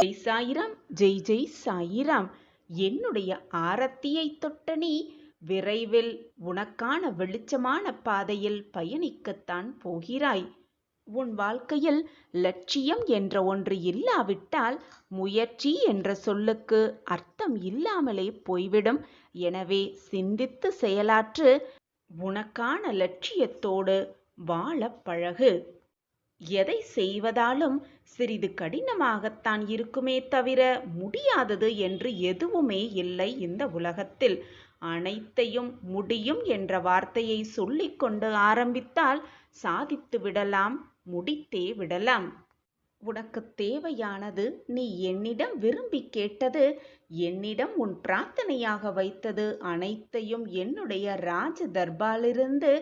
ஜெய் சாயிராம், ஜெய் ஜெய் சாயிராம். என்னுடைய ஆரத்தியை தொட்ட நீ விரைவில் உனக்கான வெளிச்சமான பாதையில் பயணிக்கத்தான் போகிறாய். உன் வாழ்க்கையில் லட்சியம் என்ற ஒன்று இல்லாவிட்டால் முயற்சி என்ற சொல்லுக்கு அர்த்தம் இல்லாமலே போய்விடும். எனவே சிந்தித்து செயலாற்று. உனக்கான லட்சியத்தோடு வாழ பழகு. எதை செய்வதாலும் சிறிது கடினமாகத்தான் இருக்குமே தவிர முடியாதது என்று எதுவுமே இல்லை இந்த உலகத்தில். அனைத்தையும் முடியும் என்ற வார்த்தையை சொல்லிக்கொண்டு ஆரம்பித்தால் சாதித்து விடலாம், முடித்தே விடலாம். உனக்கு தேவையானது நீ என்னிடம் விரும்பி கேட்டது, என்னிடம் உன் பிரார்த்தனையாக வைத்தது அனைத்தையும் என்னுடைய ராஜ தர்பாரிலிருந்து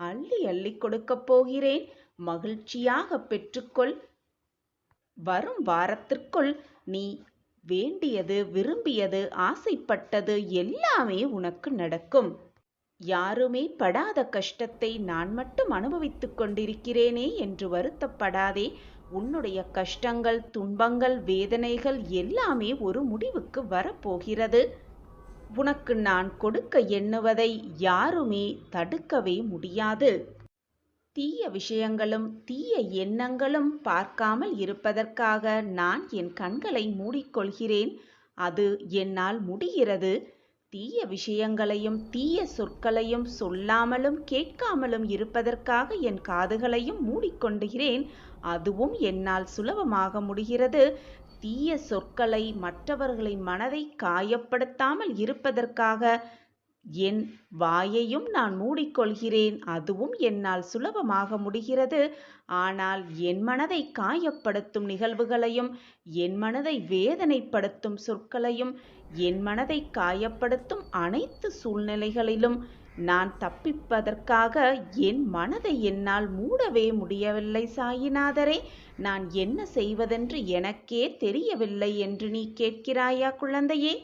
அள்ளி அள்ளி கொடுக்கப் போகிறேன். மகிழ்ச்சியாக பெற்றுக்கொள். வரும் வாரத்திற்குள் நீ வேண்டியது, விரும்பியது, ஆசைப்பட்டது எல்லாமே உனக்கு நடக்கும். யாருமே படாத கஷ்டத்தை நான் மட்டும் அனுபவித்துக் கொண்டிருக்கிறேனே என்று வருத்தப்படாதே. உன்னுடைய கஷ்டங்கள், துன்பங்கள், வேதனைகள் எல்லாமே ஒரு முடிவுக்கு வரப்போகிறது. உனக்கு நான் கொடுக்க எண்ணுவதை யாருமே தடுக்கவே முடியாது. தீய விஷயங்களும் தீய எண்ணங்களும் பார்க்காமல் இருப்பதற்காக நான் என் கண்களை மூடிக்கொள்கிறேன். அது என்னால் முடிகிறது. தீய விஷயங்களையும் தீய சொற்களையும் சொல்லாமலும் கேட்காமலும் இருப்பதற்காக என் காதுகளையும் மூடிக்கொண்டுகிறேன். அதுவும் என்னால் சுலபமாக முடிகிறது. தீய சொற்களை, மற்றவர்களின் மனதை காயப்படுத்தாமல் இருப்பதற்காக என் வாயையும் நான் மூடிக்கொள்கிறேன். அதுவும் என்னால் சுலபமாக முடிகிறது. ஆனால் என் மனதை காயப்படுத்தும் நிகழ்வுகளையும், என் மனதை வேதனைப்படுத்தும் சொற்களையும், என் மனதை காயப்படுத்தும் அனைத்து சூழ்நிலைகளிலும் நான் தப்பிப்பதற்காக என் மனதை என்னால் மூடவே முடியவில்லை. சாயிநாதரே, நான் என்ன செய்வதென்று எனக்கே தெரியவில்லை என்று நீ கேட்கிறாயா குழந்தையே?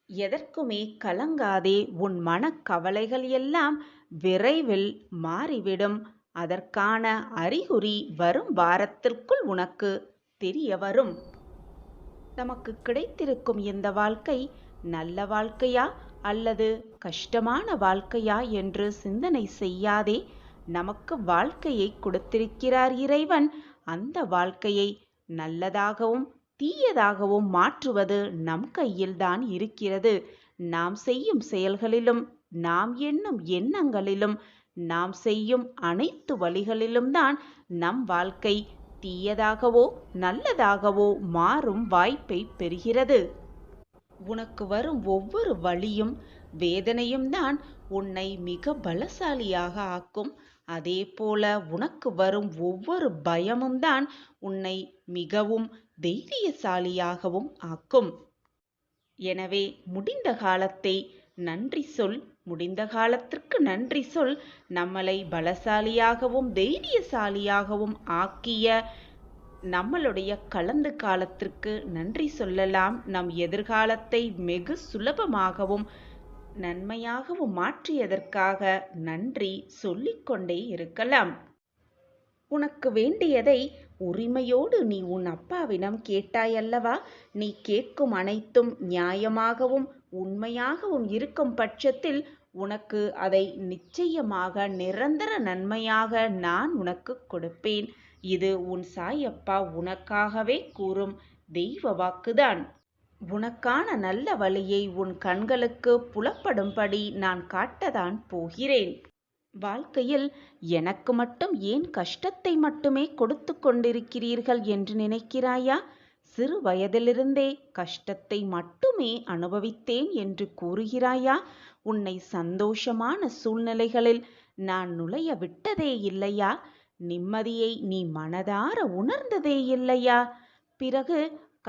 எதற்குமே கலங்காதே. உன் மனக்கவலைகள் எல்லாம் விரைவில் மாறிவிடும். அதற்கான அறிகுறி வரும் வாரத்திற்குள் உனக்கு தெரிய வரும். நமக்கு கிடைத்திருக்கும் இந்த வாழ்க்கை நல்ல வாழ்க்கையா அல்லது கஷ்டமான வாழ்க்கையா என்று சிந்தனை செய்யாதே. நமக்கு வாழ்க்கையை கொடுத்திருக்கிறார் இறைவன். அந்த வாழ்க்கையை நல்லதாகவும் தீயதாகவும் மாற்றுவது நம் கையில்தான் இருக்கிறது. நாம் செய்யும் செயல்களிலும், நாம் எண்ணும் எண்ணங்களிலும், நாம் செய்யும் அனைத்து வழிகளிலும் தான் நம் வாழ்க்கை தீயதாகவோ நல்லதாகவோ மாறும் வாய்ப்பை பெறுகிறது. உனக்கு வரும் ஒவ்வொரு வலியும் வேதனையும் தான் உன்னை மிக பலசாலியாக ஆக்கும். அதே போல உனக்கு வரும் ஒவ்வொரு பயமும் தான் உன்னை மிகவும் தைரியசாலியாகவும் ஆக்கும். எனவே முடிந்த காலத்தை நன்றி சொல். முடிந்த காலத்திற்கு நன்றி சொல். நம்மளை பலசாலியாகவும் தைரியசாலியாகவும் ஆக்கிய நம்மளுடைய கலந்து காலத்திற்கு நன்றி சொல்லலாம். நம் எதிர்காலத்தை வெகு சுலபமாகவும் நன்மையாகவும் மாற்றியதற்காக நன்றி சொல்லிக்கொண்டே இருக்கலாம். உனக்கு வேண்டியதை உரிமையோடு நீ உன் அப்பாவிடம் கேட்டாயல்லவா? நீ கேட்கும் அனைத்தும் நியாயமாகவும் உண்மையாகவும் இருக்கும் பட்சத்தில் உனக்கு அதை நிச்சயமாக நிரந்தர நன்மையாக நான் உனக்கு கொடுப்பேன். இது உன் சாயப்பா உனக்காகவே கூறும் தெய்வ வாக்குதான். உனக்கான நல்ல வழியை உன் கண்களுக்கு புலப்படும்படி நான் காட்டத்தான் போகிறேன். வாழ்க்கையில் எனக்கு மட்டும் ஏன் கஷ்டத்தை மட்டுமே கொடுத்து கொண்டிருக்கிறீர்கள் என்று நினைக்கிறாயா? சிறு வயதிலிருந்தே கஷ்டத்தை மட்டுமே அனுபவித்தேன் என்று கூறுகிறாயா? உன்னை சந்தோஷமான சூழ்நிலைகளில் நான் நுழைய விட்டதே இல்லையா? நிம்மதியை நீ மனதார உணர்ந்ததே இல்லையா? பிறகு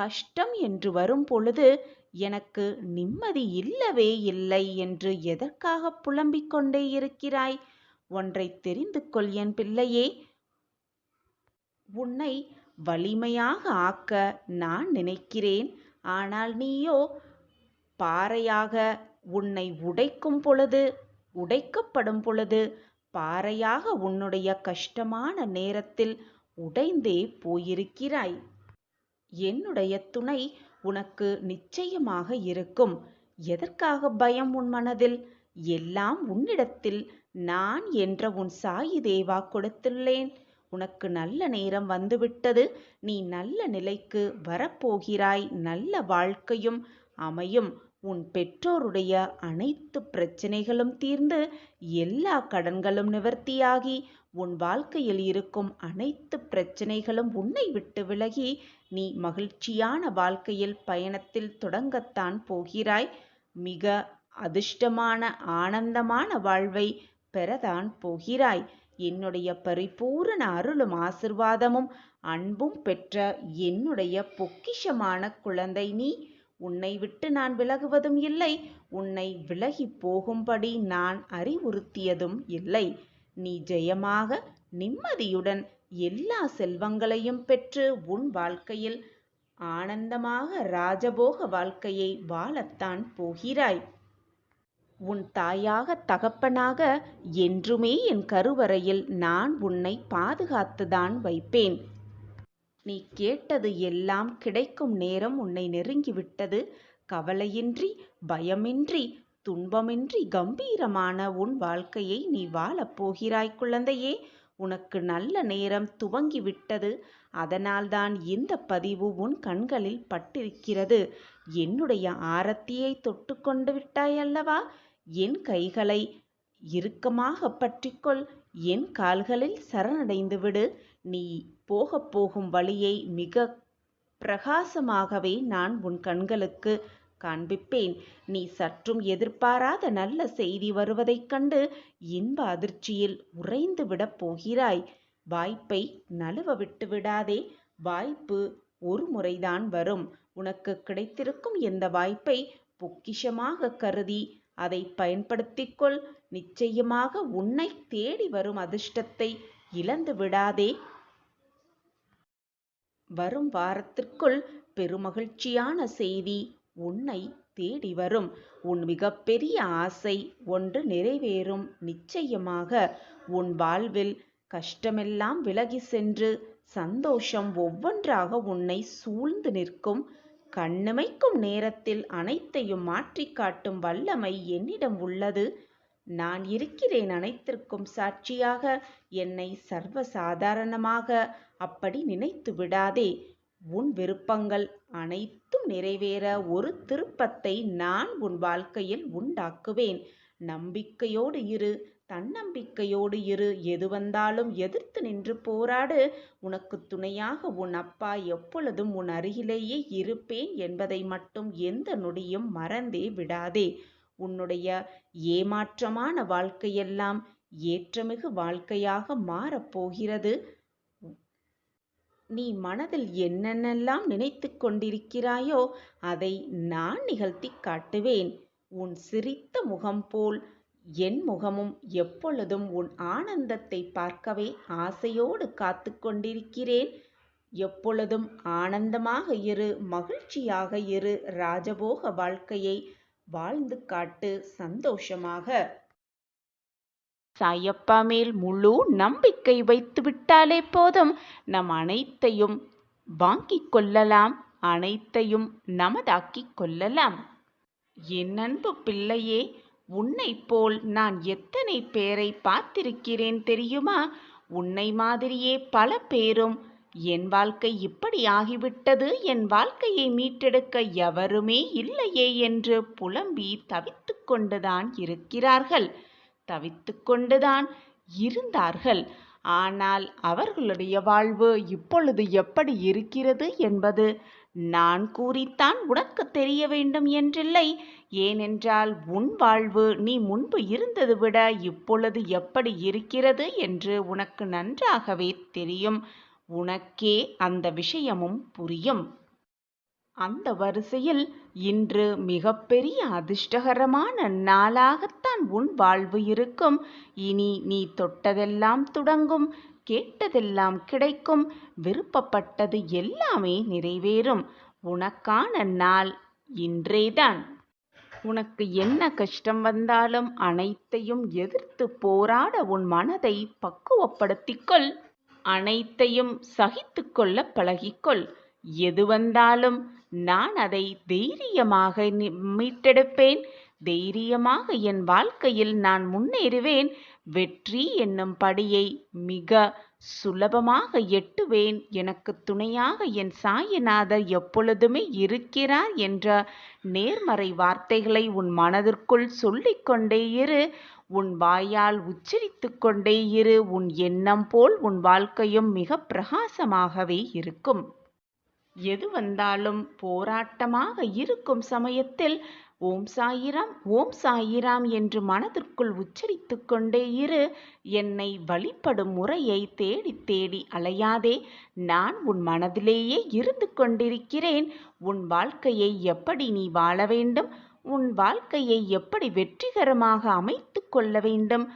கஷ்டம் என்று வரும் பொழுது எனக்கு நிம்மதி இல்லவே இல்லை என்று எதற்காக புலம்பிக் கொண்டே இருக்கிறாய்? ஒன்றை தெரிந்து கொள் என் பிள்ளையே. உன்னை வலிமையாக ஆக்க நான் நினைக்கிறேன். ஆனால் நீயோ பாறையாக உன்னை உடைக்கும் பொழுது, உடைக்கப்படும் பொழுது பாறையாக உன்னுடைய கஷ்டமான நேரத்தில் உடைந்தே போயிருக்கிறாய். என்னுடைய துணை உனக்கு நிச்சயமாக இருக்கும். எதற்காக பயம் உன் மனதில்? எல்லாம் உன்னிடத்தில் நான் என்ற உன் சாயி தேவா கொடுத்துள்ளேன். உனக்கு நல்ல நேரம் வந்துவிட்டது. நீ நல்ல நிலைக்கு வரப்போகிறாய். நல்ல வாழ்க்கையும் அமையும். உன் பெற்றோருடைய அனைத்து பிரச்சனைகளும் தீர்ந்து எல்லா கடன்களும் நிவர்த்தியாகி உன் வாழ்க்கையில் இருக்கும் அனைத்து பிரச்சனைகளும் உன்னை விட்டு விலகி நீ மகிழ்ச்சியான வாழ்க்கையில் பயணத்தில் தொடங்கத்தான் போகிறாய். மிக அதிர்ஷ்டமான ஆனந்தமான வாழ்வை பெறத்தான் போகிறாய். என்னுடைய பரிபூரண அருளும் ஆசிர்வாதமும் அன்பும் பெற்ற என்னுடைய பொக்கிஷமான குழந்தை நீ. உன்னை விட்டு நான் விலகுவதும் இல்லை. உன்னை விலகி போகும்படி நான் அறிவுறுத்தியதும் இல்லை. நீ ஜெயமாக நிம்மதியுடன் எல்லா செல்வங்களையும் பெற்று உன் வாழ்க்கையில் ஆனந்தமாக ராஜபோக வாழ்க்கையை வாழத்தான் போகிறாய். உன் தாயாக தகப்பனாக என்றுமே என் கருவறையில் நான் உன்னை பாதுகாத்துதான் வைப்பேன். நீ கேட்டது எல்லாம் கிடைக்கும் நேரம் உன்னை நெருங்கிவிட்டது. கவலையின்றி, பயமின்றி, துன்பமின்றி கம்பீரமான உன் வாழ்க்கையை நீ வாழப்போகிறாய் குழந்தையே. உனக்கு நல்ல நேரம் துவங்கிவிட்டது. அதனால்தான் இந்த பதிவு உன் கண்களில் பட்டிருக்கிறது. என்னுடைய ஆரத்தியை தொட்டு கொண்டு விட்டாய் அல்லவா? என் கைகளை இறுக்கமாக பற்றிக்கொள். என் கால்களில் சரணடைந்து விடு. நீ போகும் வழியை மிக பிரகாசமாகவே நான் உன் கண்களுக்கு காண்பிப்பேன். நீ சற்றும் எதிர்பாராத நல்ல செய்தி வருவதைக் கண்டு இன்ப அதிர்ச்சியில் உறைந்து விடப் போகிறாய். வாய்ப்பை நழுவ விட்டு விடாதே. வாய்ப்பு ஒரு முறைதான் வரும். உனக்கு கிடைத்திருக்கும் இந்த வாய்ப்பை பொக்கிஷமாக கருதி அதை பயன்படுத்திக்கொள். நிச்சயமாக உன்னை தேடி வரும் அதிர்ஷ்டத்தை இழந்து விடாதே. வரும் வாரத்திற்குள் பெருமகிழ்ச்சியான செய்தி உன்னை தேடி வரும். உன் மிகப்பெரிய ஆசை ஒன்று நிறைவேறும். நிச்சயமாக உன் வாழ்வில் கஷ்டமெல்லாம் விலகி சென்று சந்தோஷம் ஒவ்வொன்றாக உன்னை சூழ்ந்து நிற்கும். கண்ணிமைக்கும் நேரத்தில் அனைத்தையும் மாற்றி காட்டும் வல்லமை என்னிடம் உள்ளது. நான் இருக்கிறேன் அனைத்திற்கும் சாட்சியாக. என்னை சர்வசாதாரணமாக அப்படி நினைத்து விடாதே. உன் விருப்பங்கள் அனைத்தும் நிறைவேற ஒரு திருப்பத்தை நான் உன் வாழ்க்கையில் உண்டாக்குவேன். நம்பிக்கையோடு இரு, தன்னம்பிக்கையோடு இரு. எது வந்தாலும் எதிர்த்து நின்று போராடு. உனக்கு துணையாக உன் அப்பா எப்பொழுதும் உன் அருகிலேயே இருப்பேன் என்பதை மட்டும் எந்த நொடியும் மறந்தே விடாதே. உன்னுடைய ஏமாற்றமான வாழ்க்கையெல்லாம் ஏற்றமிகு வாழ்க்கையாக மாறப்போகிறது. நீ மனதில் என்னென்னெல்லாம் நினைத்து கொண்டிருக்கிறாயோ அதை நான் நிகழ்த்தி காட்டுவேன். உன் சிரித்த முகம் போல் என் முகமும் எப்பொழுதும் உன் ஆனந்தத்தை பார்க்கவே ஆசையோடு காத்து கொண்டிருக்கிறேன். எப்பொழுதும் ஆனந்தமாக இரு, மகிழ்ச்சியாக இரு. ராஜபோக வாழ்க்கையை வாழ்ந்து காட்டு சந்தோஷமாக. சாயப்பா மேல் முழு நம்பிக்கை வைத்து விட்டாலே போதும். நம் அனைத்தையும் வாங்கிக் கொள்ளலாம், அனைத்தையும் நமதாக்கிக் கொள்ளலாம். என் அன்பு பிள்ளையே, உன்னை போல் நான் எத்தனை பேரை பார்த்திருக்கிறேன் தெரியுமா? உன்னை மாதிரியே பல பேரும் என் வாழ்க்கை இப்படி ஆகிவிட்டது, என் வாழ்க்கையை மீட்டெடுக்க எவருமே இல்லையே என்று புலம்பி தவித்து கொண்டுதான் இருக்கிறார்கள், தவித்து கொண்டுதான் இருந்தார்கள். ஆனால் அவர்களுடைய வாழ்வு இப்பொழுது எப்படி இருக்கிறது என்பது நான் கூறித்தான் உனக்கு தெரிய வேண்டும் என்றில்லை. ஏனென்றால் உன் வாழ்வு நீ முன்பு இருந்தது விட இப்பொழுது எப்படி இருக்கிறது என்று உனக்கு நன்றாகவே தெரியும். உனக்கே அந்த விஷயமும் புரியும். அந்த வரிசையில் இன்று மிகப்பெரிய அதிர்ஷ்டகரமான நாளாகத்தான் உன் வாழ்வு இருக்கும். இனி நீ தொட்டதெல்லாம் துடங்கும், கேட்டதெல்லாம் கிடைக்கும், விருப்பப்பட்டது எல்லாமே நிறைவேறும். உனக்கான நாள் இன்றேதான். உனக்கு என்ன கஷ்டம் வந்தாலும் அனைத்தையும் எதிர்த்து போராட உன் மனதை பக்குவப்படுத்திக்கொள். அனைத்தையும் சகித்துக் கொள்ள பழகிக்கொள். எது வந்தாலும் நான் அதை தைரியமாக மீட்டெடுப்பேன். தைரியமாக என் வாழ்க்கையில் நான் முன்னேறுவேன். வெற்றி என்னும் படியை மிக சுலபமாக எட்டுவேன். எனக்கு துணையாக என் சாயிநாதர் எப்பொழுதுமே இருக்கிறார் என்ற நேர்மறை வார்த்தைகளை உன் மனதிற்குள் சொல்லிக்கொண்டே இரு. உன் வாயால் உச்சரித்து கொண்டே இரு. உன் எண்ணம் போல் உன் வாழ்க்கையும் மிக பிரகாசமாகவே இருக்கும். எது வந்தாலும் போராட்டமாக இருக்கும் சமயத்தில் ஓம் சாயிராம் ஓம் சாயிராம் என்று மனதிற்குள் உச்சரித்து கொண்டே இரு. என்னை வழிபடும் முறையை தேடி தேடி அலையாதே. நான் உன் மனதிலேயே இருந்து கொண்டிருக்கிறேன். உன் வாழ்க்கையை எப்படி நீ வாழ வேண்டும், உன் வாழ்க்கையை எப்படி வெற்றிகரமாக அமைத்து கொள்ள வேண்டும்,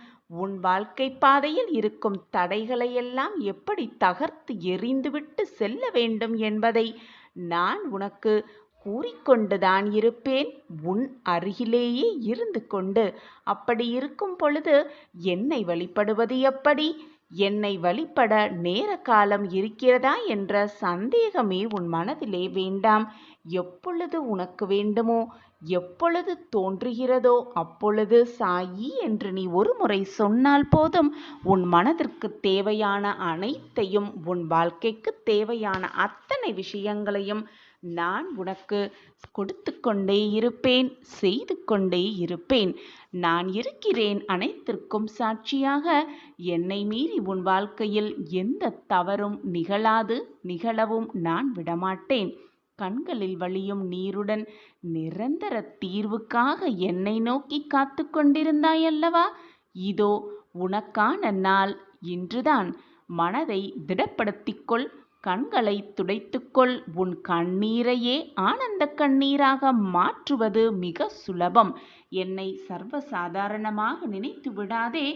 உன் வாழ்க்கை பாதையில் இருக்கும் தடைகளையெல்லாம் எப்படி தகர்த்து எறிந்துவிட்டு செல்ல வேண்டும் என்பதை நான் உனக்கு கூறிக்கொண்டுதான் இருப்பேன், உன் அருகிலேயே இருந்து கொண்டு. அப்படி இருக்கும் பொழுது என்னை வழிபடுவது எப்படி, என்னை வழிபட நேர காலம் இருக்கிறதா என்ற சந்தேகமே உன் மனதிலே வேண்டாம். எப்பொழுது உனக்கு வேண்டுமோ, எப்பொழுது தோன்றுகிறதோ அப்பொழுது சாயி என்று நீ ஒரு முறை சொன்னால் போதும். உன் மனதிற்கு தேவையான அனைத்தையும், உன் வாழ்க்கைக்கு தேவையான அத்தனை விஷயங்களையும் நான் உனக்கு கொடுத்து கொண்டே இருப்பேன், செய்து கொண்டே இருப்பேன். நான் இருக்கிறேன் அனைத்திற்கும் சாட்சியாக. என்னை மீறி உன் வாழ்க்கையில் எந்த தவறும் நிகழாது, நிகழவும் நான் விடமாட்டேன். கண்களில் வழியும் நீருடன் நிரந்தர தீர்வுக்காக என்னை நோக்கி காத்து கொண்டிருந்தாயல்லவா? இதோ உனக்கான நாள் இன்றுதான். மனதை திடப்படுத்திக்கொள். கண்களை துடைத்துக்கொள். உன் கண்ணீரையே ஆனந்த கண்ணீராக மாற்றுவது மிக சுலபம். என்னை சர்வசாதாரணமாக நினைத்து விடாதே.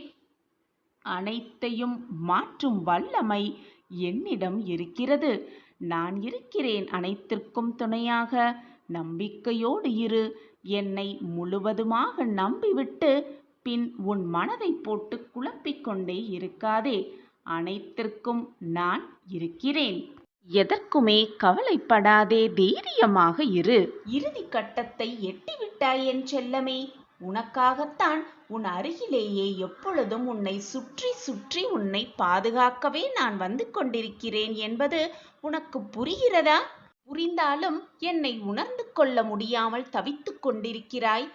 அனைத்தையும் மாற்றும் வல்லமை என்னிடம் இருக்கிறது. நான் இருக்கிறேன் அனைத்திற்கும் துணையாக. நம்பிக்கையோடு இரு. என்னை முழுவதுமாக நம்பிவிட்டு பின் உன் மனதை போட்டு குழப்பிக்கொண்டே இருக்காதே. அனைத்திற்கும் நான் இருக்கிறேன். எதற்குமே கவலைப்படாதே, தைரியமாக இரு. இறுதி கட்டத்தை எட்டிவிட்டாய் என் செல்லமே. உனக்காகத்தான் உன் அருகிலேயே எப்பொழுதும் உன்னை சுற்றி சுற்றி உன்னை பாதுகாக்கவே நான் வந்து கொண்டிருக்கிறேன் என்பது உனக்கு புரிகிறதா? புரிந்தாலும் என்னை உணர்ந்து கொள்ள முடியாமல் தவித்துக் கொண்டிருக்கிறாய்.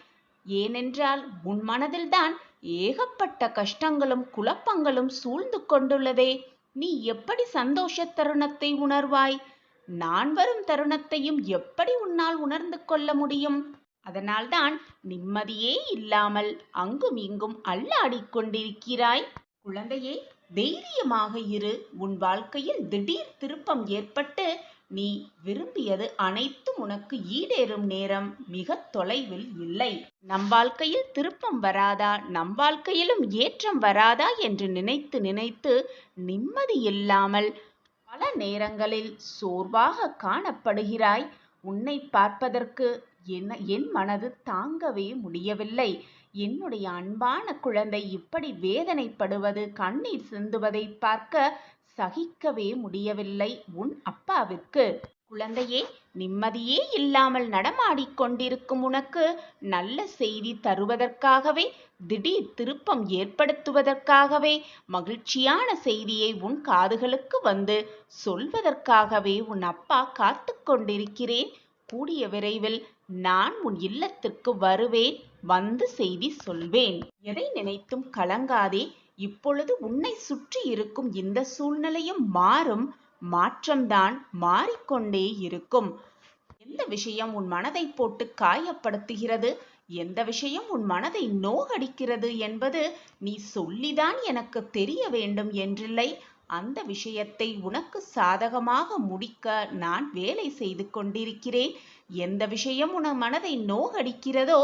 ஏனென்றால் உன் மனதில்தான் ஏகப்பட்ட கஷ்டங்களும் குழப்பங்களும் சூழ்ந்து கொண்டுள்ளதே. நீ எப்படி சந்தோஷ தருணத்தை உணர்வாய்? நான் வரும் தருணத்தையும் எப்படி உன்னால் உணர்ந்து கொள்ள முடியும்? அதனால்தான் நிம்மதியே இல்லாமல் அங்கும் இங்கும் அல்லாடிக் கொண்டிருக்கிறாய். குழந்தையே, தைரியமாக இரு. உன் வாழ்க்கையில் திடீர் திருப்பம் ஏற்பட்டு நீ விரும்பியது அனைத்தும் உனக்கு ஈடேறும் நேரம் மிக தொலைவில் இல்லை. நம் வாழ்க்கையில் திருப்பம் வராதா, நம் வாழ்க்கையிலும் ஏற்றம் வராதா என்று நினைத்து நினைத்து நிம்மதி இல்லாமல் பல நேரங்களில் சோர்வாக காணப்படுகிறாய். உன்னை பார்ப்பதற்கு என் மனது தாங்கவே முடியவில்லை. என்னுடைய அன்பான குழந்தை இப்படி வேதனைப்படுவது, கண்ணீர் சிந்துவதை பார்க்க சகிக்கவே முடியவில்லை உன் அப்பாவிற்கு. குழந்தையே, நிம்மதியே இல்லாமல் நடமாடிக்கொண்டிருக்கும் உனக்கு நல்ல செய்தி தருவதற்காகவே, திடீர் திருப்பம் ஏற்படுத்துவதற்காகவே, மகிழ்ச்சியான செய்தியை உன் காதுகளுக்கு வந்து சொல்வதற்காகவே உன் அப்பா காத்து கொண்டிருக்கிறேன். கூடிய விரைவில் நான் உன் இல்லத்திற்கு வருவேன், வந்து செய்தி சொல்வேன். எதை நினைத்தும் கலங்காதே. இப்பொழுது உன்னை சுற்றி இருக்கும் இந்த சூழ்நிலையும் மாறும். மாற்றம்தான் மாறிக்கொண்டே இருக்கும். எந்த விஷயம் உன் மனதை போட்டு காயப்படுத்துகிறது, எந்த விஷயம் உன் மனதை நோகடிக்கிறது என்பது நீ சொல்லிதான் எனக்கு தெரிய வேண்டும் என்றில்லை. அந்த விஷயத்தை உனக்கு சாதகமாக முடிக்க நான் வேலை செய்து கொண்டிருக்கிறேன். எந்த விஷயம் உன் மனதை நோகடிக்கிறதோ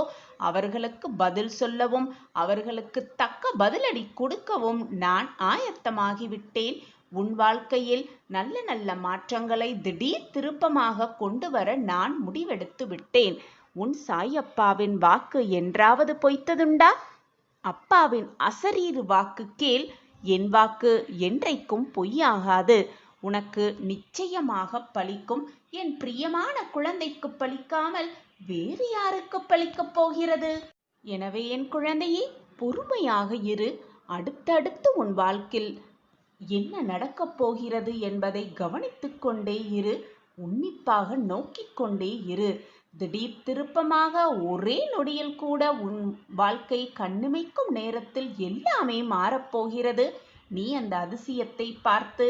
அவர்களுக்கு பதில் சொல்லவும், அவர்களுக்கு தக்க பதிலடி கொடுக்கவும் நான் ஆயத்தமாகிவிட்டேன். உன் வாழ்க்கையில் நல்ல நல்ல மாற்றங்களை திடீர் திருப்பமாக கொண்டு வர நான் முடிவெடுத்து விட்டேன். உன் சாயப்பாவின் வாக்கு என்றாவது பொய்த்ததுண்டா? அப்பாவின் அசரீறு வாக்கு கேள், என் வாக்கு என்றைக்கும் பொய்யாகாது. உனக்கு நிச்சயமாக பலிக்கும். என் பிரியமான குழந்தைக்கு பலிக்காமல் வேறு யாருக்கு பலிக்கப் போகிறது? எனவே என் குழந்தையே, பொறுமையாக இரு. அடுத்தடுத்து உன் வாழ்க்கையில் என்ன நடக்கப் போகிறது என்பதை கவனித்துக் கொண்டே இரு. உன்னிப்பாக நோக்கிக் கொண்டே இரு. திடீர் திருப்பமாக ஒரே நொடியில் கூட உன் வாழ்க்கை கண்ணிமைக்கும் நேரத்தில் எல்லாமே மாறப்போகிறது. நீ அந்த அதிசயத்தை பார்த்து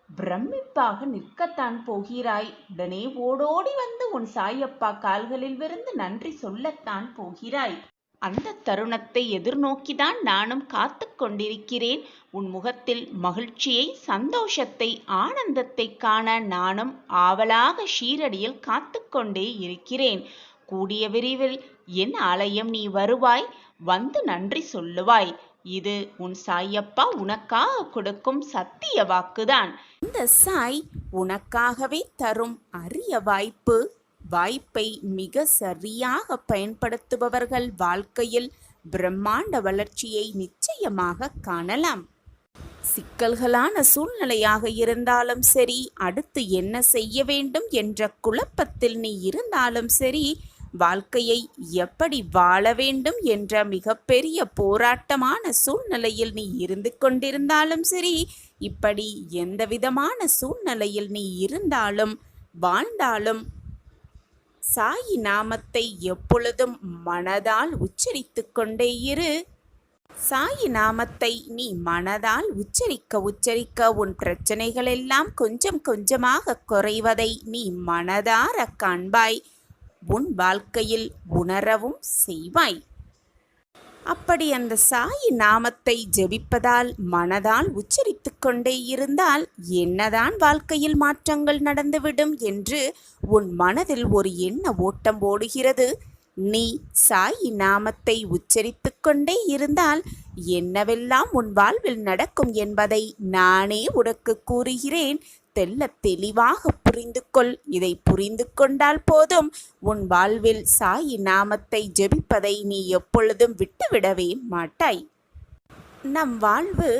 பிரமிப்பாக நிற்கத்தான் போகிறாய். உடனே ஓடோடி வந்து உன் சாயப்பா கால்களில் விழுந்து நன்றி சொல்லத்தான் போகிறாய். அந்த தருணத்தை எதிர்நோக்கிதான் நானும் காத்து கொண்டிருக்கிறேன். உன் முகத்தில் மகிழ்ச்சியை, சந்தோஷத்தை, ஆனந்தத்தை காண நானும் ஆவலாக ஷீரடியில் காத்து கொண்டே இருக்கிறேன். கூடிய விரைவில் என் ஆலயம் நீ வருவாய், வந்து நன்றி சொல்லுவாய். இது உன் சாயப்பா உனக்காக கொடுக்கும் சத்திய வாக்குதான். இந்த சாய் உனக்காகவே தரும் அரிய வாய்ப்பு. வாய்ப்பை மிக சரியாக பயன்படுத்துபவர்கள் வாழ்க்கையில் பிரம்மாண்ட வளர்ச்சியை நிச்சயமாக காணலாம். சிக்கல்களான சூழ்நிலையாக இருந்தாலும் சரி, அடுத்து என்ன செய்ய வேண்டும் என்ற குழப்பத்தில் நீ இருந்தாலும் சரி, வாழ்க்கையை எப்படி வாழ வேண்டும் என்ற மிகப்பெரிய போராட்டமான சூழ்நிலையில் நீ இருந்து கொண்டிருந்தாலும் சரி, இப்படி எந்தவிதமான சூழ்நிலையில் நீ இருந்தாலும் வாழ்ந்தாலும் சாயி நாமத்தை எப்பொழுதும் மனதால் உச்சரித்து கொண்டே இரு. சாயி நாமத்தை நீ மனதால் உச்சரிக்க உன் பிரச்சனைகள் எல்லாம் கொஞ்சம் கொஞ்சமாக குறைவதை நீ மனதார காண்பாய். உன் வாழ்க்கையில் உணரவும் செய்வாய். அப்படி அந்த சாயி நாமத்தை ஜெபிப்பதால், மனதால் உச்சரித்து கொண்டே இருந்தால் என்னதான் வாழ்க்கையில் மாற்றங்கள் நடந்துவிடும் என்று உன் மனதில் ஒரு எண்ண ஓட்டம் ஓடுகிறது. நீ சாயி நாமத்தை உச்சரித்து கொண்டே இருந்தால் என்னவெல்லாம் உன் வாழ்வில் நடக்கும் என்பதை நானே உனக்கு கூறுகிறேன். தெள்ளத் தெளிவாக புரிந்து கொள். இதை புரிந்து கொண்டால் போதும், உன் வாழ்வில் சாயி நாமத்தை ஜெபிப்பதை நீ எப்பொழுதும் விட்டுவிடவே மாட்டாய். நம் வாழ்வு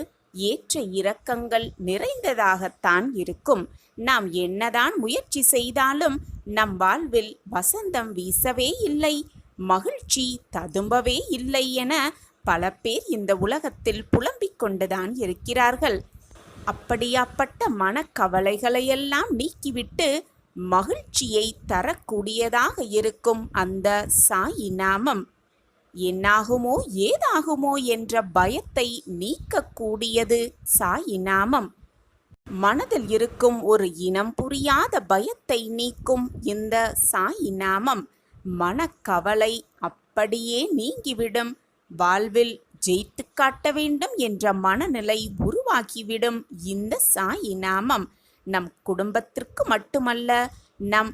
ஏற்ற இறக்கங்கள் நிறைந்ததாகத்தான் இருக்கும். நாம் என்னதான் முயற்சி செய்தாலும் நம் வாழ்வில் வசந்தம் வீசவே இல்லை, மகிழ்ச்சி ததும்பவே இல்லை என பல பேர் இந்த உலகத்தில் புலம்பிக் கொண்டுதான் இருக்கிறார்கள். அப்படியாப்பட்ட மனக்கவலைகளையெல்லாம் நீக்கிவிட்டு மகிழ்ச்சியை தரக்கூடியதாக இருக்கும் அந்த சாயி நாமம், என்னாகுமோ ஏதாகுமோ என்ற பயத்தை நீக்கக்கூடியது சாயி நாமம். மனதில் இருக்கும் ஒரு இனம் புரியாத பயத்தை நீக்கும் இந்த சாயி நாமம் மனக்கவலை அப்படியே நீங்கிவிடும். வாழ்வில் ஜெயித்து காட்ட வேண்டும் என்ற மனநிலை உருவாக்கிவிடும் இந்த சாயி நாமம். நம் குடும்பத்திற்கு மட்டுமல்ல, நம்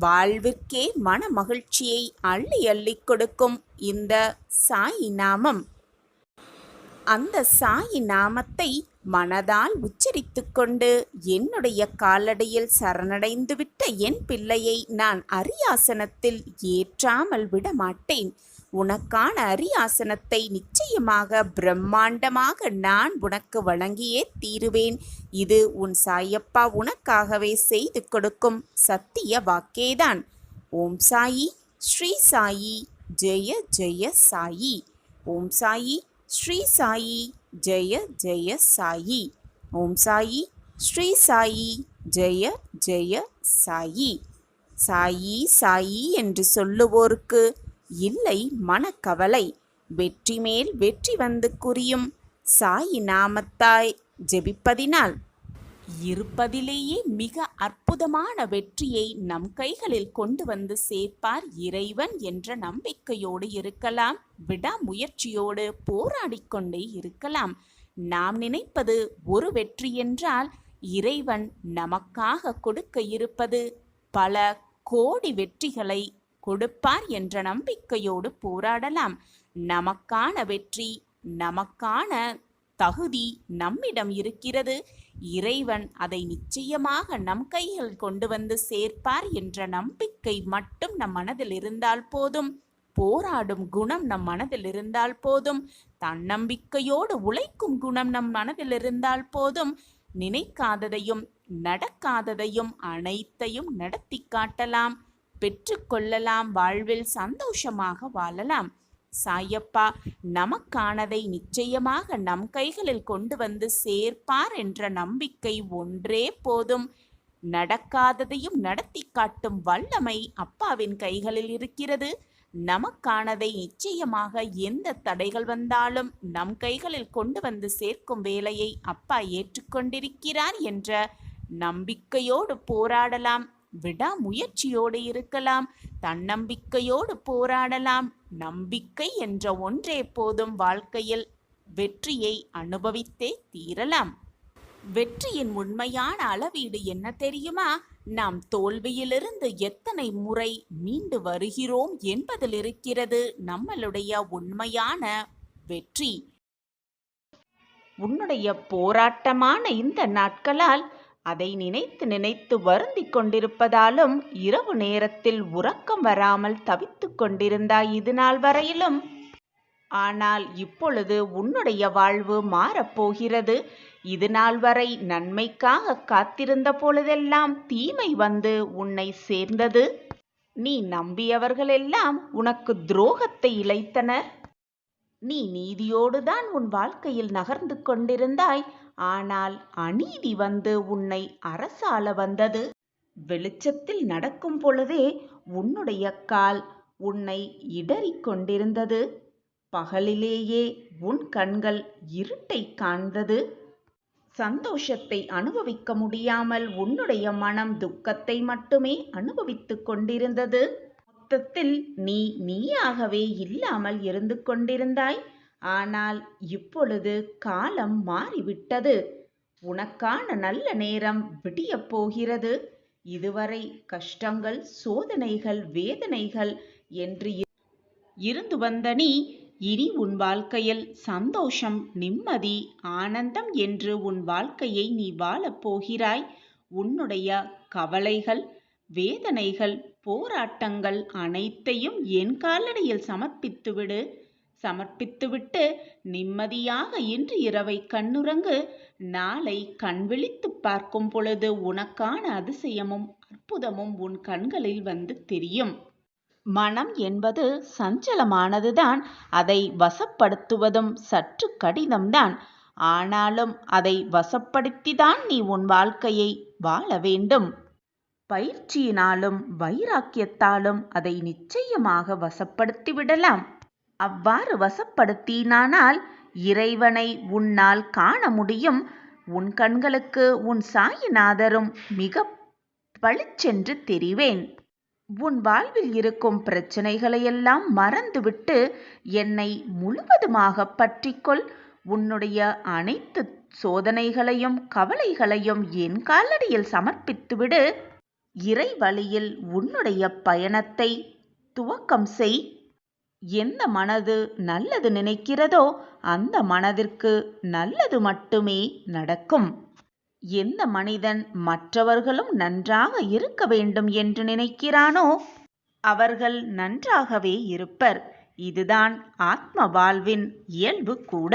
வாழ்விற்கே மன மகிழ்ச்சியை அள்ளி அள்ளி கொடுக்கும் இந்த சாயி நாமம். அந்த சாயி நாமத்தை மனதால் உச்சரித்து கொண்டு என்னுடைய காலடியில் சரணடைந்துவிட்ட என் பிள்ளையை நான் அரியாசனத்தில் ஏற்றாமல் விட மாட்டேன். உனக்கான அரியாசனத்தை நிச்சயமாக பிரம்மாண்டமாக நான் உனக்கு வழங்கியே தீருவேன். இது உன் சாயப்பா உனக்காகவே செய்து கொடுக்கும் சத்திய வாக்கேதான். ஓம் சாயி, ஸ்ரீ சாயி, ஜெய ஜெய சாயி. ஓம் சாயி, ஸ்ரீ சாயி, ஜெய ஜெய சாயி. ஓம் சாயி, ஸ்ரீ சாயி, ஜெய ஜெய சாயி. சாயி சாயி என்று சொல்லுவோருக்கு இல்லை மனக்கவலை. வெற்றி மேல் வெற்றி வந்து குறியும் சாயி நாமத்தாய் ஜெபிப்பதினால் இருப்பதிலேயே மிக அற்புதமான வெற்றியை நம் கைகளில் கொண்டு வந்து சேர்ப்பார் இறைவன் என்ற நம்பிக்கையோடு இருக்கலாம். விடாமுயற்சியோடு போராடிக்கொண்டே இருக்கலாம். நாம் நினைப்பது ஒரு வெற்றி என்றால், இறைவன் நமக்காக கொடுக்க இருப்பது பல கோடி வெற்றிகளை கொடுப்பார் என்ற நம்பிக்கையோடு போராடலாம். நமக்கான வெற்றி, நமக்கான தகுதி நம்மிடம் இருக்கிறது. இறைவன் அதை நிச்சயமாக நம் கையில் கொண்டு வந்து சேர்ப்பார் என்ற நம்பிக்கை மட்டும் நம் மனதில் இருந்தால் போதும். போராடும் குணம் நம் மனதில் இருந்தால் போதும். தன்னம்பிக்கையோடு உழைக்கும் குணம் நம் மனதில் இருந்தால் போதும். நினைக்காததையும் நடக்காததையும் அனைத்தையும் நடத்தி காட்டலாம், பெற்றுக்கொள்ளலாம், வாழ்வில் சந்தோஷமாக வாழலாம். சாயப்பா நமக்கானதை நிச்சயமாக நம் கைகளில் கொண்டு வந்து சேர்ப்பார் என்ற நம்பிக்கை ஒன்றே போதும். நடக்காததையும் நடத்தி காட்டும் வல்லமை அப்பாவின் கைகளில் இருக்கிறது. நமக்கானதை நிச்சயமாக எந்த தடைகள் வந்தாலும் நம் கைகளில் கொண்டு வந்து சேர்க்கும் வேலையை அப்பா ஏற்றுக்கொண்டிருக்கிறார் என்ற நம்பிக்கையோடு போராடலாம். விடாமுயற்சியோடு இருக்கலாம். தன்னம்பிக்கையோடு போராடலாம். நம்பிக்கை என்ற ஒன்றே போதும். வாழ்க்கையில் வெற்றியை அனுபவித்தே தீரலாம். வெற்றியின் உண்மையான அளவீடு என்ன தெரியுமா? நாம் தோல்வியிலிருந்து எத்தனை முறை மீண்டு வருகிறோம் என்பதில் இருக்கிறது நம்மளுடைய உண்மையான வெற்றி. உன்னுடைய போராட்டமான இந்த நாட்களால் அதை நினைத்து நினைத்து வருந்திக் கொண்டிருப்பதாலும் இரவு நேரத்தில் உறக்கம் வராமல் தவித்துக் கொண்டிருந்தாய் இது நாள் வரையிலும். ஆனால் இப்பொழுது உன்னுடைய வாழ்வு மாறப்போகிறது. இது நாள் வரை நன்மைக்காக காத்திருந்த பொழுதெல்லாம் தீமை வந்து உன்னை சேர்ந்தது. நீ நம்பியவர்களெல்லாம் உனக்கு துரோகத்தை இழைத்தனர். நீ நீதியோடுதான் உன் வாழ்க்கையில் நகர்ந்து கொண்டிருந்தாய். ஆனால் அநீதி வந்து உன்னை அரசாள வந்தது. வெளிச்சத்தில் நடக்கும் பொழுதே உன்னுடைய கால் உன்னை இடறிக் கொண்டிருந்தது. பகலிலேயே உன் கண்கள் இருட்டை காண்பது. சந்தோஷத்தை அனுபவிக்க முடியாமல் உன்னுடைய மனம் துக்கத்தை மட்டுமே அனுபவித்துக் கொண்டிருந்தது. மொத்தத்தில் நீ நீயாகவே இல்லாமல் இருந்து கொண்டிருந்தாய். ஆனால் இப்பொழுது காலம் மாறிவிட்டது. உனக்கான நல்ல நேரம் விடியப் போகிறது. இதுவரை கஷ்டங்கள், சோதனைகள், வேதனைகள் என்று இருந்து வந்த நீ இனி உன் வாழ்க்கையில் சந்தோஷம், நிம்மதி, ஆனந்தம் என்று உன் வாழ்க்கையை நீ வாழப் போகிறாய். உன்னுடைய கவலைகள், வேதனைகள், போராட்டங்கள் அனைத்தையும் என் காலடியில் சமர்ப்பித்துவிடு. சமர்ப்பித்துவிட்டு நிம்மதியாக இன்று இரவை கண்ணுறங்கு. நாளை கண் விழித்து பார்க்கும் பொழுது உனக்கான அதிசயமும் அற்புதமும் உன் கண்களில் வந்து தெரியும். மனம் என்பது சஞ்சலமானதுதான். அதை வசப்படுத்துவதும் சற்று கடினம்தான். ஆனாலும் அதை வசப்படுத்திதான் நீ உன் வாழ்க்கையை வாழ வேண்டும். பயிற்சியினாலும் வைராக்கியத்தாலும் அதை நிச்சயமாக வசப்படுத்தி விடலாம். அவ்வாறு வசப்படுத்தினானால் இறைவனை உன்னால் காண முடியும். உன் கண்களுக்கு உன் சாயிநாதரும் மிக பளிச்சென்று தெரிவேன். உன் வாழ்வில் இருக்கும் பிரச்சனைகளையெல்லாம் மறந்துவிட்டு என்னை முழுவதுமாக பற்றிக்கொள். உன்னுடைய அனைத்து சோதனைகளையும் கவலைகளையும் என் காலடியில் சமர்ப்பித்துவிடு. இறை வழியில் உன்னுடைய பயணத்தை துவக்கம் செய். எந்த மனது நல்லது நினைக்கிறதோ அந்த மனதிற்கு நல்லது மட்டுமே நடக்கும். எந்த மனிதன் மற்றவர்களும் நன்றாக இருக்க வேண்டும் என்று நினைக்கிறானோ அவர்கள் நன்றாகவே இருப்பர். இதுதான் ஆத்ம வாழ்வின் இயல்பு கூட.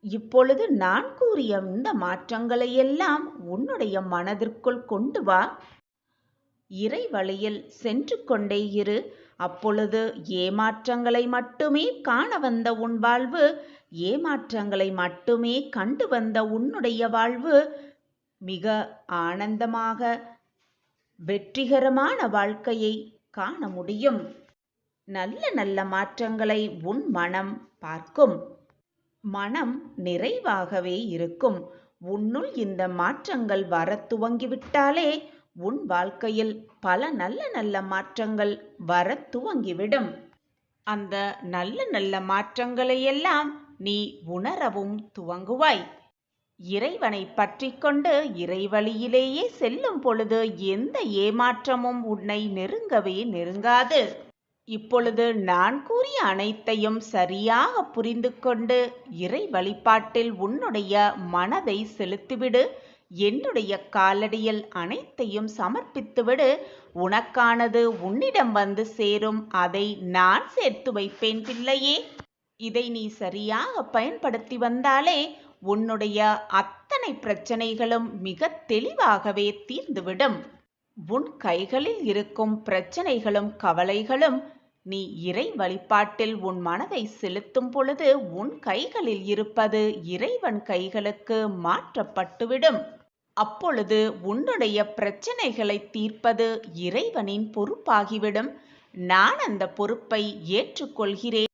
இப்பொழுது நான் கூறிய இந்த மாற்றங்களையெல்லாம் உன்னுடைய மனதிற்குள் கொண்டு வா. இறை வழியில் சென்று கொண்டே இரு. அப்பொழுது ஏமாற்றங்களை மட்டுமே காண வந்த உன் வாழ்வு, ஏமாற்றங்களை மட்டுமே கண்டு வந்த உன்னுடைய வாழ்வு மிக ஆனந்தமாக வெற்றிகரமான வாழ்க்கையை காண முடியும். நல்ல நல்ல மாற்றங்களை உன் மனம் பார்க்கும். மனம் நிறைவாகவே இருக்கும். உன்னுள் இந்த மாற்றங்கள் வர துவங்கிவிட்டாலே உன் வாழ்க்கையில் பல நல்ல நல்ல மாற்றங்கள் வர துவங்கிவிடும். அந்த நல்ல நல்ல மாற்றங்களையெல்லாம் நீ உணரவும் துவங்குவாய். இறைவனை பற்றி கொண்டு இறைவழியிலேயே செல்லும் பொழுது எந்த ஏமாற்றமும் உன்னை நெருங்கவே நெருங்காது. இப்பொழுது நான் கூறிய அனைத்தையும் சரியாக புரிந்து கொண்டு இறை வழிபாட்டில் உன்னுடைய மனதை செலுத்திவிடு. என்னுடைய காலடியில் அனைத்தையும் சமர்ப்பித்துவிடு. உனக்கானது உன்னிடம் வந்து சேரும். அதை நான் சேர்த்து வைப்பேன் பிள்ளையே. இதை நீ சரியாக பயன்படுத்தி வந்தாலே உன்னுடைய அத்தனை பிரச்சனைகளும் மிக தெளிவாகவே தீர்ந்துவிடும். உன் கைகளில் இருக்கும் பிரச்சனைகளும் கவலைகளும் நீ இறை வழிபாட்டில் உன் மனதை செலுத்தும் பொழுது உன் கைகளில் இருப்பது இறைவன் கைகளுக்கு மாற்றப்பட்டுவிடும். அப்பொழுது உன்னுடைய பிரச்சனைகளை தீர்ப்பது இறைவனின் பொறுப்பாகிவிடும். நான் அந்த பொறுப்பை ஏற்றுக்கொள்கிறேன்.